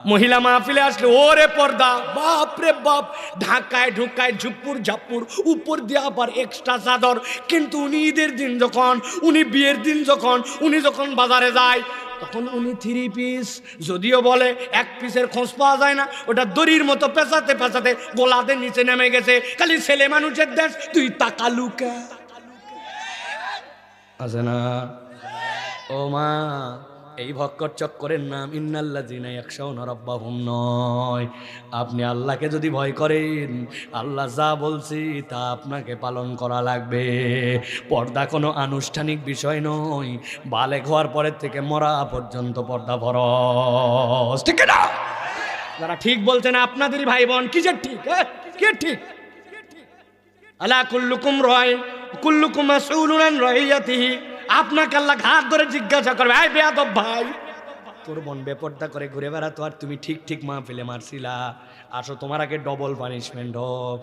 মহিলা মাহফিলে আসলে ওরে পর্দা, বাপ রে বাপ, ঢাকায় ঢুকায় ঝুপুর ঝাপুর, উপর দিয়ে আবার এক্সট্রা চাদর। কিন্তু উনি ঈদের দিন যখন, উনি বিয়ের দিন যখন, উনি যখন বাজারে যায় তখন উনি 3 পিস, যদিও বলে 1 পিসের খোঁজ পাওয়া যায় না, ওটা দড়ির মতো পেঁচাতে পেঁচাতে গোলাদের নিচে নেমে গেছে। খালি ছেলে মানুষের দেশ, তুই তাকালুকা আছে না? ও মা, এই ভক্কর চক্করের নাম ইন্নাল্লাযিনা ইয়াখশাউনা রাব্বাহুম নয়। আপনি আল্লাহকে যদি ভয় করেন, আল্লাহ যা বলছি তা আপনাকে পালন করা লাগবে। পর্দা কোনো আনুষ্ঠানিক বিষয় নয়, বালেগ হওয়ার পরের থেকে মরা পর্যন্ত পর্দা ফরজ, ঠিক না? যারা ঠিক বলছেন আপনাদেরই ভাই বোন, কি যে ঠিক, কে ঠিক? আলা কুল্লুকুম রাইন কুল্লুকুম মাসউলুন আন রাইয়াতিহি। আপনাকে আল্লাহ ঘাট ধরে জিজ্ঞাসা করবে, এই বেয়াদব ভাই, তোর বোন বেপর্দা করে ঘুরে বেড়াতো আর তুমি ঠিক ঠিক মাহফিলে মারছিলা, আসো তোমার আগে ডবল পানিশমেন্ট হোক।